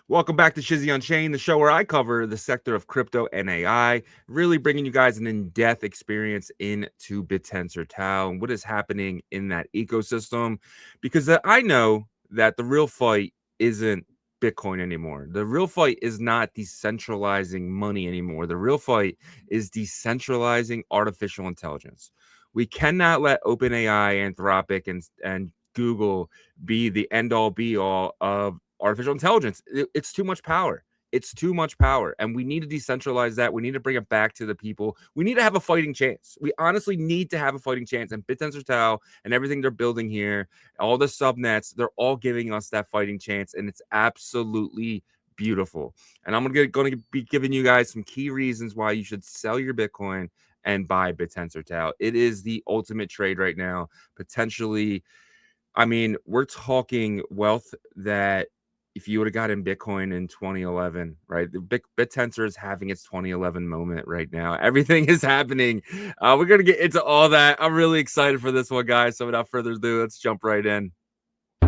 Welcome back to Shizzy Unchained, the show where I cover the sector of crypto and AI, really bringing you guys an in-depth experience into Bittensor TAO and what is happening in that ecosystem. Because I know that the real fight isn't Bitcoin anymore. The real fight is not decentralizing money anymore. The real fight is decentralizing artificial intelligence. We cannot let OpenAI, Anthropic, and Google be the end-all be-all of artificial intelligence. It's too much power. It's too much power. And we need to decentralize that. We need to bring it back to the people. We need to have a fighting chance. We honestly need to have a fighting chance. And Bittensor TAO and everything they're building here, all the subnets, they're all giving us that fighting chance. And it's absolutely beautiful. And I'm going to be giving you guys some key reasons why you should sell your Bitcoin and buy Bittensor TAO. It is the ultimate trade right now. Potentially, I mean, we're talking wealth that if you would have got in Bitcoin in 2011, right? The Bittensor is having its 2011 moment right now. Everything is happening. We're going to get into all that. I'm really excited for this one, guys. So without further ado, let's jump right in. They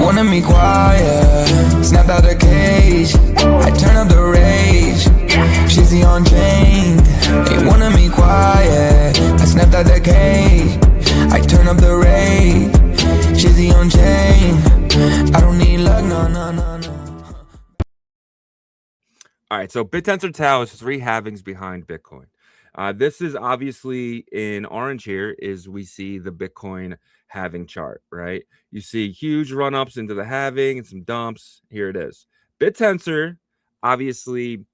wanted me quiet, snapped out the cage. I turn up the rage, Shizzy Unchained. They wanted me quiet, I snapped out the cage. I turn up the rage, Shizzy Unchained. I don't need luck, no. All right, so Bittensor TAO is 3 halvings behind Bitcoin. This is obviously in orange here is we see the Bitcoin halving chart, right? You see huge run-ups into the halving and some dumps. Here it is. Bittensor, obviously,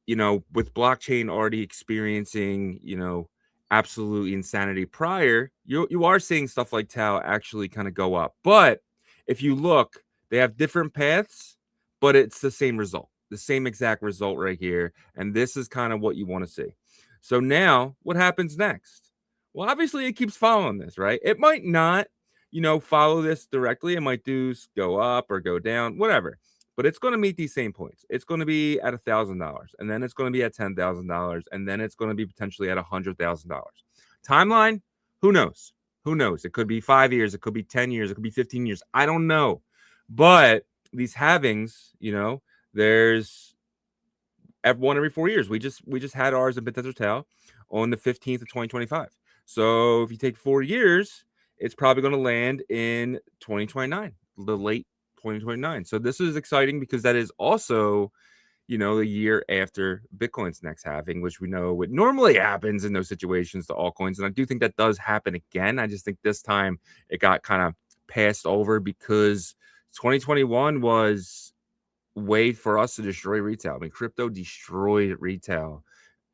with blockchain already experiencing, absolute insanity prior, you are seeing stuff like TAO actually kind of go up. But if you look, they have different paths, but it's the same result, the same exact result right here. And this is kind of what you want to see. So now what happens next? Well, obviously it keeps following this, right? It might not, follow this directly. It might go up or go down, whatever. But it's going to meet these same points. It's going to be at $1,000, and then it's going to be at $10,000, and then it's going to be potentially at $100,000. Timeline? Who knows? Who knows? It could be 5 years. It could be 10 years. It could be 15 years. I don't know. But these halvings, there's one every 4 years. We just had ours in Bittensor TAO on the 15th of 2025. So if you take 4 years, it's probably going to land in 2029, the late 2029. So this is exciting because that is also, the year after Bitcoin's next halving, which we know what normally happens in those situations to altcoins. And I do think that does happen again. I just think this time it got kind of passed over because 2021 was way for us to destroy retail. I mean, crypto destroyed retail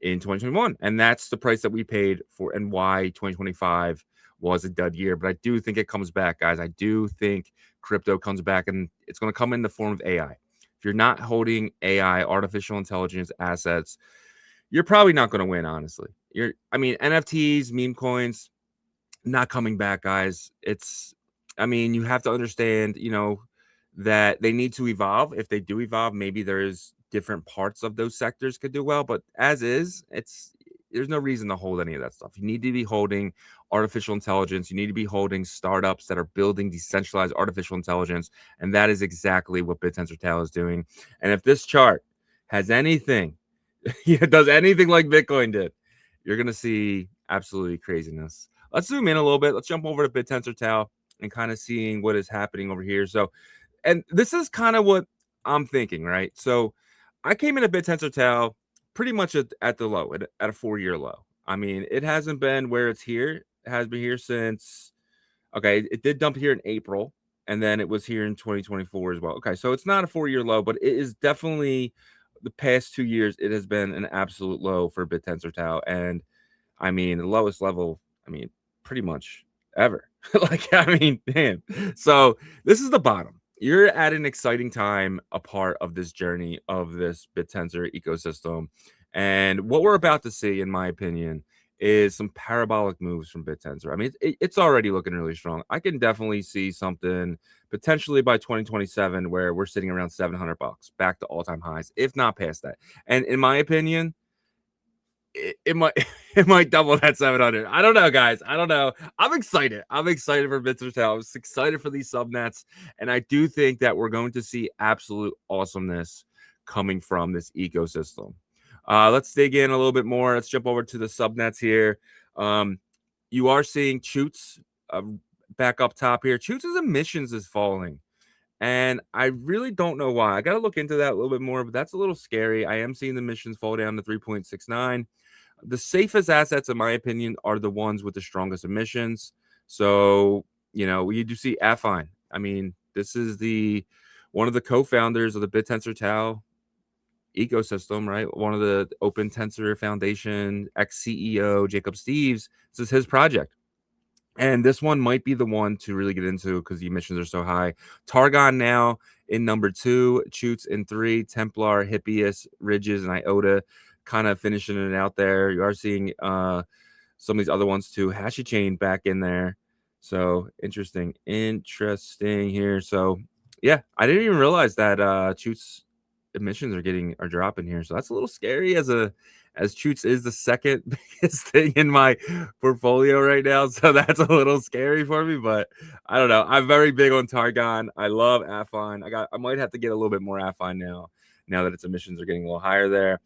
in 2021, and that's the price that we paid for, and why 2025 was a dud year. But I do think it comes back, guys. I do think crypto comes back, and it's going to come in the form of AI. If you're not holding AI, artificial intelligence assets, you're probably not going to win, honestly. NFTs, meme coins, not coming back, guys. You have to understand, that they need to evolve. If they do evolve, maybe there's different parts of those sectors could do well, but as is, there's no reason to hold any of that stuff. You need to be holding artificial intelligence. You need to be holding startups that are building decentralized artificial intelligence, and that is exactly what Bittensor TAO is doing. And if this chart has anything, does anything like Bitcoin did, you're gonna see absolutely craziness. Let's zoom in a little bit. Let's jump over to Bittensor TAO and kind of seeing what is happening over here. So, and this is kind of what I'm thinking, right? So I came into Bittensor TAO pretty much at the low, at a 4-year low. I mean, it hasn't been where it's here. It has been here since, okay, it did dump here in April, and then it was here in 2024 as well. Okay, so it's not a 4-year low, but it is definitely the past 2 years, it has been an absolute low for Bittensor TAO. And I mean, the lowest level, pretty much ever. Damn. So this is the bottom. You're at an exciting time, a part of this journey of this Bittensor ecosystem. And what we're about to see, in my opinion, is some parabolic moves from Bittensor. I mean, it's already looking really strong. I can definitely see something potentially by 2027 where we're sitting around $700, back to all-time highs, if not past that. And in my opinion, it might it might double that 700. I don't know, guys. I don't know. I'm excited. I'm excited for Bittensor TAO. I'm excited for these subnets, and I do think that we're going to see absolute awesomeness coming from this ecosystem. Let's dig in a little bit more. Let's jump over to the subnets here. You are seeing Choots back up top here. Choots' emissions is falling. And I really don't know why. I got to look into that a little bit more, but that's a little scary. I am seeing the emissions fall down to 3.69. The safest assets, in my opinion, are the ones with the strongest emissions. So, we do see Affine. I mean, this is one of the co-founders of the Bittensor TAO ecosystem, right? One of the Open Tensor Foundation ex-CEO, Jacob Steves. This is his project. And this one might be the one to really get into because the emissions are so high. Targon now in number 2, Choots in 3, Templar, Hippias, Ridges, and Iota kind of finishing it out there. You are seeing some of these other ones too. HashiChain back in there. So interesting here. So yeah, I didn't even realize that Choots emissions are dropping here. So that's a little scary as Choots is the second biggest thing in my portfolio right now. So that's a little scary for me, but I don't know. I'm very big on Targon. I love Affine. I might have to get a little bit more Affine now that its emissions are getting a little higher there.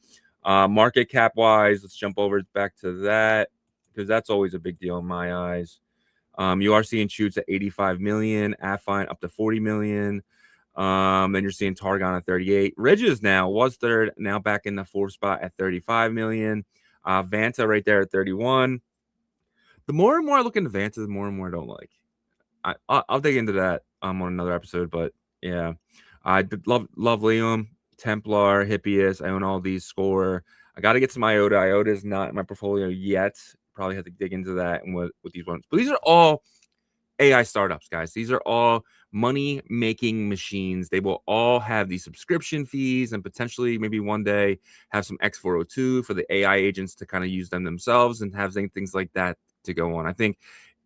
Market cap wise, let's jump over back to that because that's always a big deal in my eyes. You are seeing Choots at 85 million, Affine up to 40 million. Then you're seeing Targon at 38. Ridges now was third, now back in the 4th spot at 35 million. Vanta right there at 31. The more and more I look into Vanta, the more and more I don't like. I'll dig into that on another episode, but yeah, I love Liam, Templar, Hippias. I own all these. Score. I got to get some Iota. Iota is not in my portfolio yet. Probably have to dig into that and with these ones. But these are all AI startups, guys. These are all money-making machines. They will all have these subscription fees and potentially maybe one day have some X402 for the AI agents to kind of use them themselves and have things like that to go on. I think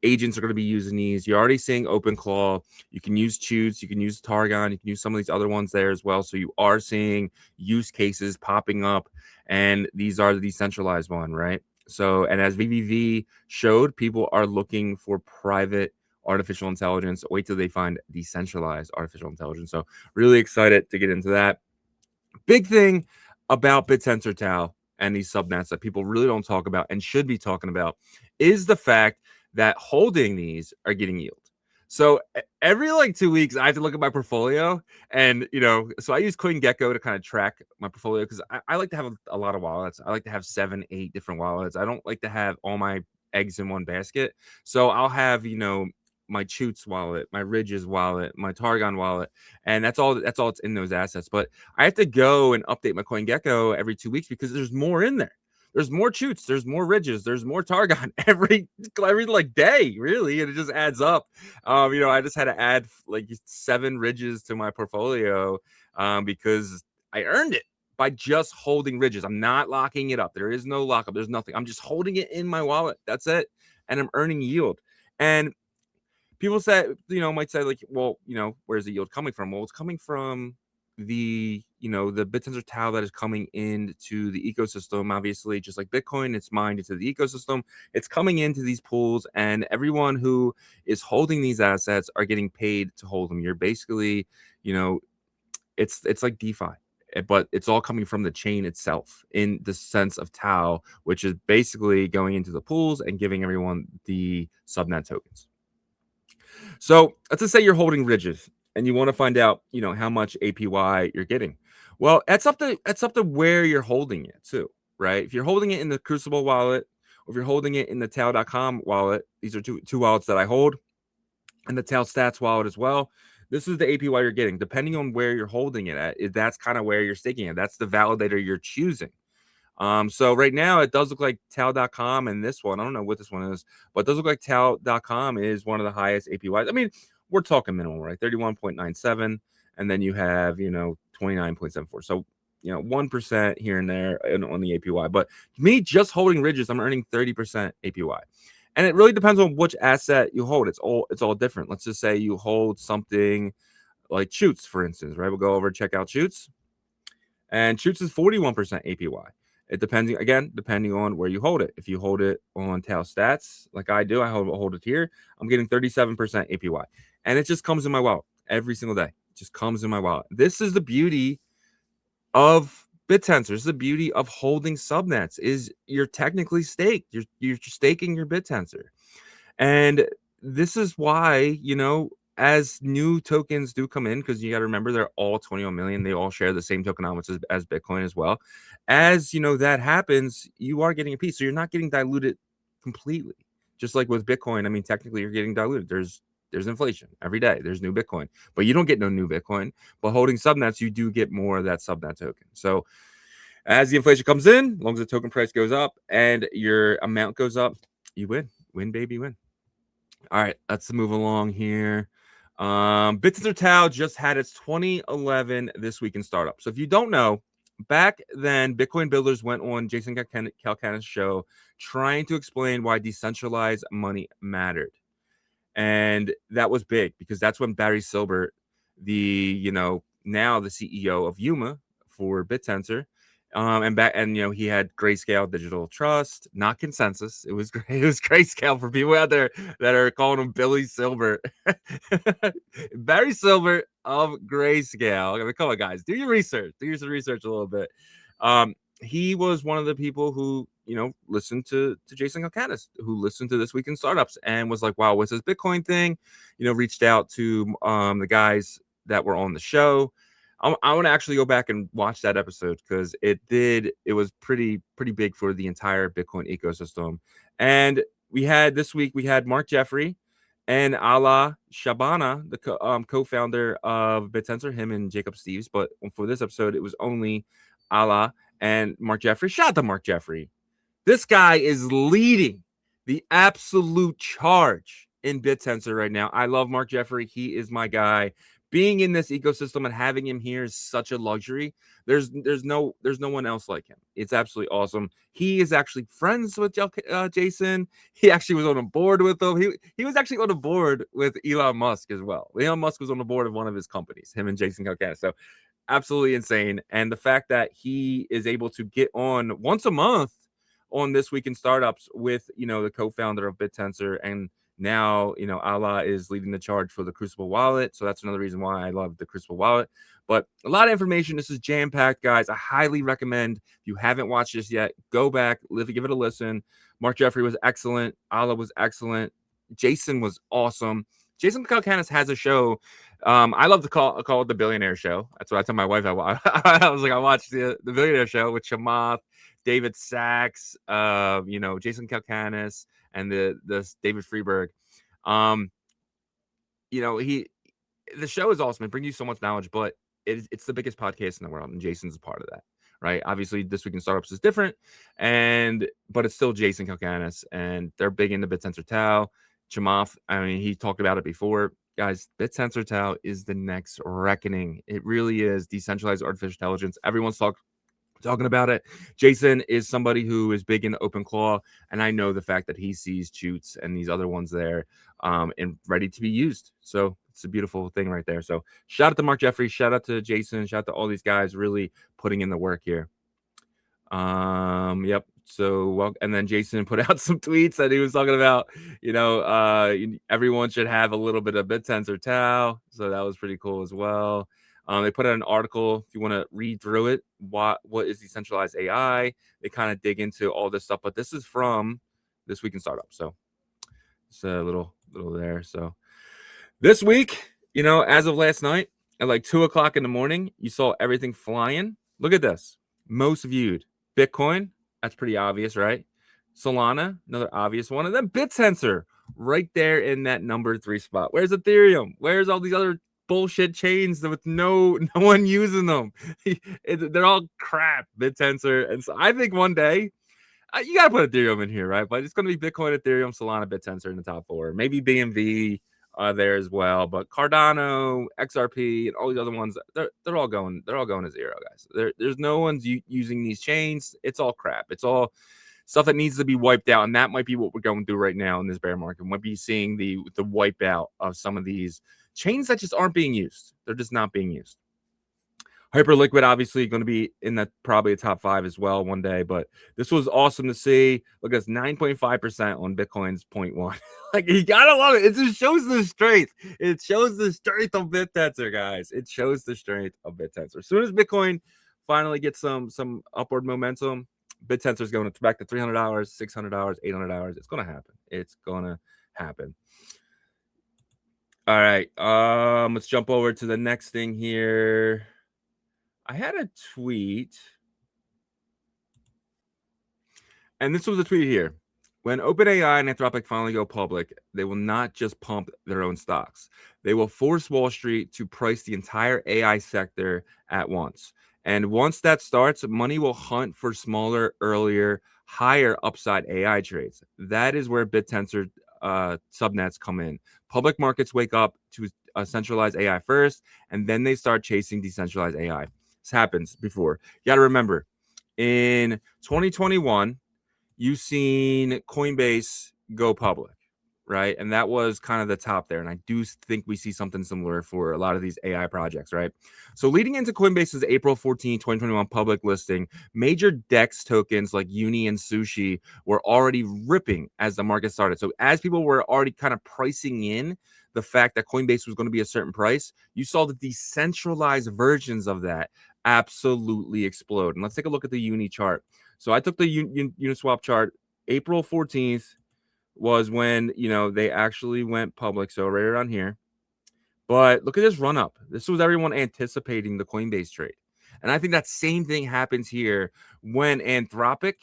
agents are going to be using these. You're already seeing OpenClaw. You can use Choots. You can use Targon. You can use some of these other ones there as well. So you are seeing use cases popping up, and these are the decentralized one, right? So, and as VVV showed, people are looking for private artificial intelligence. Wait till they find decentralized artificial intelligence. So really excited to get into that. Big thing about Bittensor TAO and these subnets that people really don't talk about and should be talking about is the fact that holding these are getting yield. So every 2 weeks, I have to look at my portfolio, and so I use CoinGecko to kind of track my portfolio because I like to have a lot of wallets. I like to have 7, 8 different wallets. I don't like to have all my eggs in one basket. So I'll have my Choots wallet, my Ridges wallet, my Targon wallet, and that's all it's in those assets. But I have to go and update my CoinGecko every 2 weeks because there's more in there. There's more Choots, there's more Ridges, there's more Targon every day, really, and it just adds up. I just had to add 7 Ridges to my portfolio because I earned it by just holding Ridges. I'm not locking it up. There is no lockup. There's nothing. I'm just holding it in my wallet. That's it, and I'm earning yield. And people might say well, where's the yield coming from? Well, it's coming from the Bittensor TAO that is coming into the ecosystem. Obviously, just like Bitcoin, it's mined into the ecosystem. It's coming into these pools, and everyone who is holding these assets are getting paid to hold them. You're basically, it's like DeFi, but it's all coming from the chain itself in the sense of TAO, which is basically going into the pools and giving everyone the subnet tokens. So let's just say you're holding Ridges and you want to find out, how much APY you're getting. Well, that's up to where you're holding it too, right? If you're holding it in the Crucible wallet, or if you're holding it in the TAO.com wallet, these are two wallets that I hold, and the TAO Stats wallet as well. This is the APY you're getting, depending on where you're holding it at. That's kind of where you're staking it. That's the validator you're choosing. So right now it does look like TAO.com and this one, I don't know what this one is, but it does look like TAO.com is one of the highest APYs. I mean, we're talking minimum, right? 31.97, and then you have 29.74. So 1% here and there on the APY. But me just holding Ridges, I'm earning 30% APY. And it really depends on which asset you hold. It's all different. Let's just say you hold something like Choots, for instance, right? We'll go over and check out Choots. And Choots is 41% APY. It depending on where you hold it. If you hold it on TAO stats, like I do, I hold it here. I'm getting 37% APY, and it just comes in my wallet every single day. It just comes in my wallet. This is the beauty of Bittensor. This is the beauty of holding subnets. Is you're technically staked. You're staking your Bittensor, and this is why, as new tokens do come in, because you got to remember they're all 21 million, they all share the same tokenomics as Bitcoin as well. As that happens, you are getting a piece, so you're not getting diluted completely. Just like with Bitcoin, I mean, technically you're getting diluted. There's inflation every day. There's new Bitcoin, but you don't get no new Bitcoin. But holding subnets, you do get more of that subnet token. So as the inflation comes in, as long as the token price goes up and your amount goes up, you win, baby, win. All right, let's move along here. Bittensor TAO just had its 2011 This Week in Startup. So if you don't know, back then, Bitcoin builders went on Jason Calacanis' show trying to explain why decentralized money mattered. And that was big because that's when Barry Silbert, now the CEO of Yuma for Bittensor, he had Grayscale Digital Trust, not Consensus. It was Grayscale for people out there that are calling him Billy Silbert. Barry Silbert of Grayscale. I mean, come on, guys, do your research. Do your research a little bit. He was one of the people who listened to Jason Calacanis, who listened to This Week in Startups and was like, wow, what's this Bitcoin thing? Reached out to the guys that were on the show. I want to actually go back and watch that episode because it was pretty big for the entire Bitcoin ecosystem. And this week we had Mark Jeffrey and Ala Shabana, the co-founder of Bittensor, him and Jacob Steves. But for this episode, it was only Ala and Mark Jeffrey. Shout out to Mark Jeffrey. This guy is leading the absolute charge in Bittensor right now. I love Mark Jeffrey. He is my guy. Being in this ecosystem and having him here is such a luxury. There's no one else like him. It's absolutely awesome. He is actually friends with Jason. He actually was on a board with him. He was actually on a board with Elon Musk as well. Elon Musk was on the board of one of his companies, him and Jason Calacanis. So absolutely insane. And the fact that he is able to get on once a month on This Week in Startups with the co-founder of Bittensor, and now Allah is leading the charge for the Crucible wallet. So that's another reason why I love the Crucible wallet. But a lot of information. This is jam-packed, guys. I highly recommend, if you haven't watched this yet, go back, give it a listen. Mark Jeffrey was excellent. Allah was excellent. Jason was awesome. Jason Calacanis has a show. I love to call it the Billionaire Show. That's what I tell my wife. I was like, I watched the Billionaire Show with Chamath, David Sachs, Jason Calacanis, and the David Freeberg. The show is awesome. It brings you so much knowledge, but it's the biggest podcast in the world, and Jason's a part of that, right? Obviously, This Week in Startups is different, but it's still Jason Calacanis, and they're big into Bittensor TAO. Chamath, I mean, he talked about it before. Guys, Bittensor TAO is the next reckoning. It really is. Decentralized artificial intelligence. Everyone's talking about it. Jason is somebody who is big in OpenClaw, and I know the fact that he sees Chutes and these other ones there and ready to be used. So it's a beautiful thing right there. So shout out to Mark Jeffrey, shout out to Jason, shout out to all these guys really putting in the work here. Yep. So and then Jason put out some tweets that he was talking about, everyone should have a little bit of Bittensor TAO. So that was pretty cool as well. They put out an article if you want to read through it. What is decentralized AI? They kind of dig into all this stuff, but this is from This Week in Startups. So it's a little there. So this week, as of last night at like 2:00 in the morning, you saw everything flying. Look at this. Most viewed Bitcoin. That's pretty obvious, right? Solana, another obvious one. And then Bittensor right there in that number 3 spot. Where's Ethereum? Where's all these other bullshit chains with no one using them? They're all crap. Bittensor. And so I think one day you gotta put Ethereum in here, right? But it's gonna be Bitcoin, Ethereum, Solana, Bittensor in the top 4. Maybe BNB there as well. But Cardano, XRP, and all these other ones, they're all going to zero, guys. There's no one's using these chains. It's all crap. It's all stuff that needs to be wiped out, and that might be what we're going through right now in this bear market. We might be seeing the wipe out of some of these chains that just aren't being used. They're just not being used. Hyperliquid obviously going to be in that probably a top 5 as well one day, but this was awesome to see. Look at this, 9.5% on Bitcoin's 0.1. Like, you gotta love it. It just shows the strength. It shows the strength of Bittensor, guys. It shows the strength of Bittensor. As soon as Bitcoin finally gets some upward momentum, Bittensor is going back to $300, $600, $800. It's gonna happen. It's gonna happen. All right, let's jump over to the next thing here. I had a tweet, and this was a tweet here. When OpenAI and Anthropic finally go public, they will not just pump their own stocks. They will force Wall Street to price the entire AI sector at once. And once that starts, money will hunt for smaller, earlier, higher upside AI trades. That is where Bittensor subnets come in. Public markets wake up to centralized AI first, and then they start chasing decentralized AI. This happens before. You got to remember, in 2021, you've seen Coinbase go public, right? And that was kind of the top there. And I do think we see something similar for a lot of these AI projects, right? So leading into Coinbase's April 14, 2021 public listing, major DEX tokens like Uni and Sushi were already ripping as the market started. So as people were already kind of pricing in the fact that Coinbase was going to be a certain price, you saw the decentralized versions of that absolutely explode. And let's take a look at the Uni chart. So I took the Uniswap chart. April 14th was when, they actually went public. So right around here. But look at this run up. This was everyone anticipating the Coinbase trade. And I think that same thing happens here when Anthropic,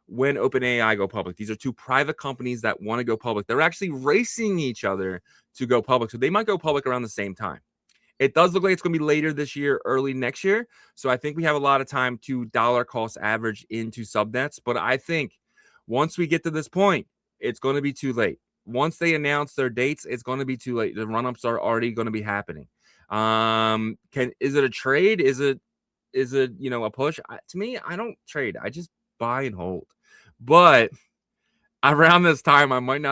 when OpenAI go public. These are two private companies that want to go public. They're actually racing each other to go public. So they might go public around the same time. It does look like it's going to be later this year, early next year. So I think we have a lot of time to dollar cost average into subnets. But I think once we get to this point, it's going to be too late. Once they announce their dates, it's going to be too late. The run-ups are already going to be happening. Is it a trade? Is it a push? To me, I don't trade. I just buy and hold. But around this time, I might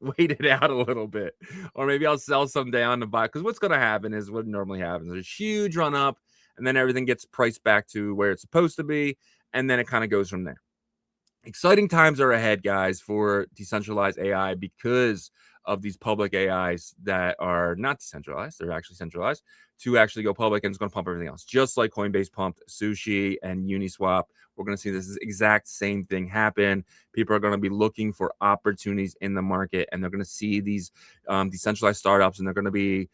wait it out a little bit, or maybe I'll sell some down to buy. Because what's going to happen is what normally happens: there's a huge run up, and then everything gets priced back to where it's supposed to be, and then it kind of goes from there. Exciting times are ahead, guys, for decentralized AI because of these public AIs that are not decentralized. They're actually centralized to actually go public, and it's going to pump everything else. Just like Coinbase pumped Sushi and Uniswap, we're going to see this exact same thing happen. People are going to be looking for opportunities in the market, and they're going to see these decentralized startups, and they're going to be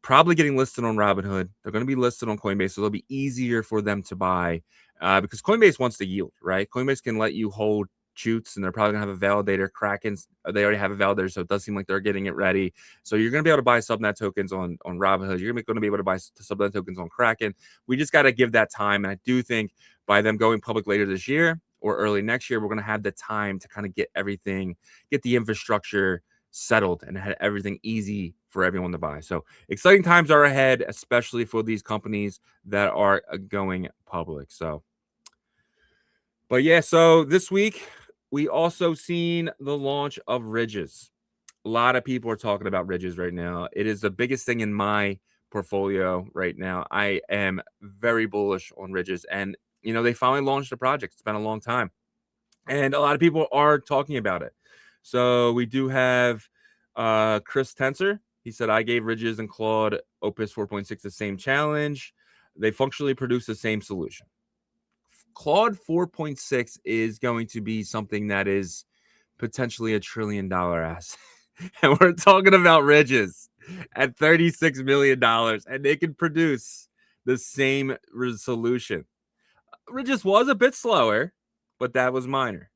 probably getting listed on Robinhood. They're going to be listed on Coinbase, so it'll be easier for them to buy because Coinbase wants to yield, right? Coinbase can let you hold chutes, and they're probably going to have a validator. Kraken's, they already have a validator, so it does seem like they're getting it ready. So you're going to be able to buy subnet tokens on Robinhood. You're going to be able to buy subnet tokens on Kraken. We just got to give that time, and I do think by them going public later this year or early next year, we're going to have the time to kind of get the infrastructure settled and had everything easy for everyone to buy. So exciting times are ahead, especially for these companies that are going public. But yeah, so this week we also seen the launch of Ridges. A lot of people are talking about Ridges right now. It is the biggest thing in my portfolio right now. I am very bullish on Ridges, and they finally launched the project. It's been a long time, and a lot of people are talking about it. So we do have Chris Tensor. He said, I gave Ridges and Claude Opus 4.6 the same challenge. They functionally produce the same solution. Claude 4.6 is going to be something that is potentially $1 trillion asset. And we're talking about Ridges at $36 million, and they can produce the same solution. Ridges was a bit slower, but that was minor.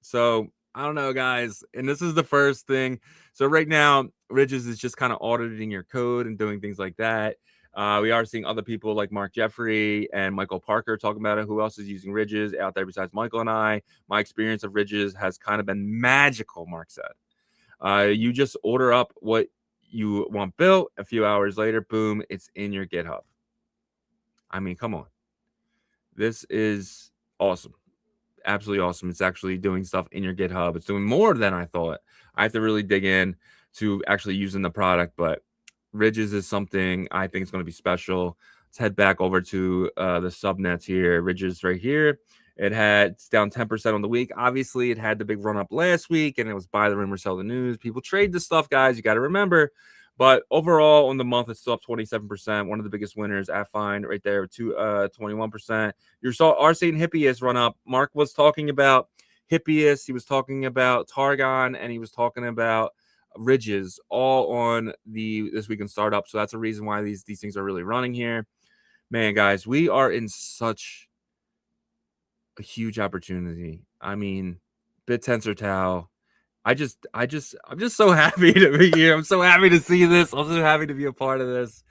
So I don't know, guys. And this is the first thing. So right now, Ridges is just kind of auditing your code and doing things like that. We are seeing other people like Mark Jeffrey and Michael Parker talking about it. Who else is using Ridges out there besides Michael and I? My experience of Ridges has kind of been magical, Mark said. You just order up what you want built. A few hours later, boom, it's in your GitHub. I mean, come on. This is awesome. Absolutely awesome. It's actually doing stuff in your GitHub. It's doing more than I thought. I have to really dig in to actually using the product, but Ridges is something I think is going to be special. Let's head back over to the subnets here. Ridges right here. It's down 10% on the week. Obviously, it had the big run up last week, and it was buy the rumor, sell the news. People trade this stuff, guys. You got to remember. But overall, on the month, it's still up 27%. One of the biggest winners at Find right there, 21%. You are seeing Hippias run up. Mark was talking about Hippias. He was talking about Targon, and he was talking about Ridges, all on this week in startup. So that's a reason why these things are really running here. Man, guys, we are in such a huge opportunity. I mean, Bittensor TAO. I'm just so happy to be here. I'm so happy to see this. I'm so happy to be a part of this.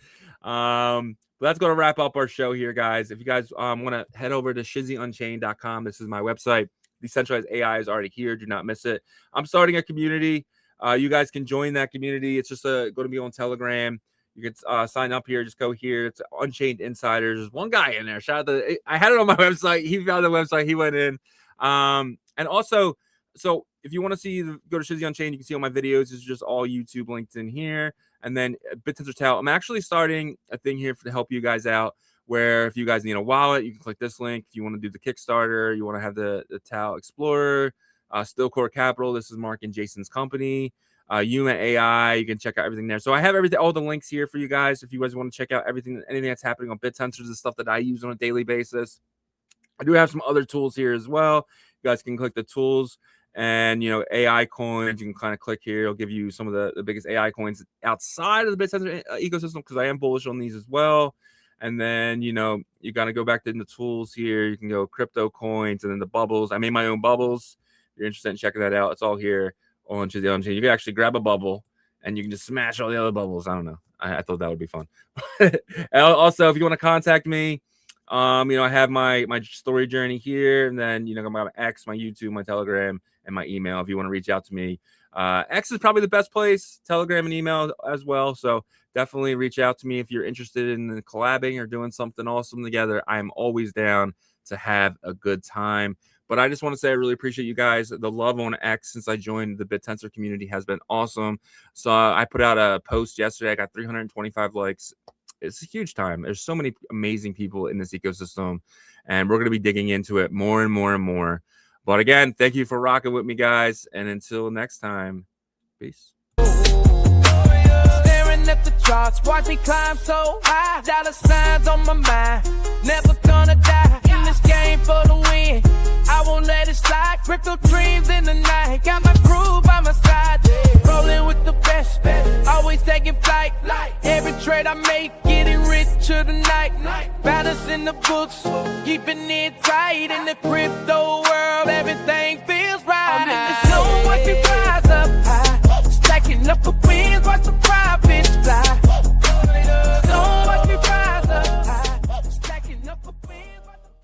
But that's going to wrap up our show here, guys. If you guys want to head over to ShizzyUnchained.com, this is my website. Decentralized AI is already here. Do not miss it. I'm starting a community. You guys can join that community. It's just going to be on Telegram. You can sign up here. Just go here. It's Unchained Insiders. There's one guy in there. I had it on my website. He found the website. He went in. And also, so if you want to see, go to Shizzy Unchained. You can see all my videos. It's just all YouTube linked in here. And then Bittensor TAO. I'm actually starting a thing here to help you guys out, where if you guys need a wallet, you can click this link. If you want to do the Kickstarter, you want to have the TAO Explorer, Stillcore Capital. This is Mark and Jason's company. Yuma AI, you can check out everything there. So I have all the links here for you guys. If you guys want to check out anything that's happening on Bittensor, the stuff that I use on a daily basis. I do have some other tools here as well. You guys can click the tools, and AI coins. You can kind of click here. It'll give you some of the biggest AI coins outside of the Bittensor ecosystem, because I am bullish on these as well. And then you got to go back to the tools here. You can go crypto coins, and then the bubbles. I made my own bubbles. If you're interested in checking that out, it's all here on Shizzy Unchained. You can actually grab a bubble and you can just smash all the other bubbles. I don't know. I thought that would be fun. Also, if you want to contact me, I have my story journey here, and then my X, my YouTube, my Telegram, and my email. If you want to reach out to me, X is probably the best place. Telegram and email as well. So definitely reach out to me if you're interested in collabing or doing something awesome together. I am always down to have a good time. But I just want to say I really appreciate you guys. The love on X since I joined the Bittensor community has been awesome. So I put out a post yesterday. I got 325 likes. It's a huge time. There's so many amazing people in this ecosystem, and we're going to be digging into it more and more and more. But again, thank you for rocking with me, guys. And until next time, peace. Staring at the charts, watch me climb so high. Dollar signs on my mind. Never gonna die in this game for the win. I won't let it slide. Crypto dreams in the night. Got my crew by my side. Rolling with the best. Always taking flight. Every trade I make, getting richer tonight. Balance in the books, keeping it tight. In the crypto world, everything feels right. I'm in the zone, watch me rise up high. Stacking up a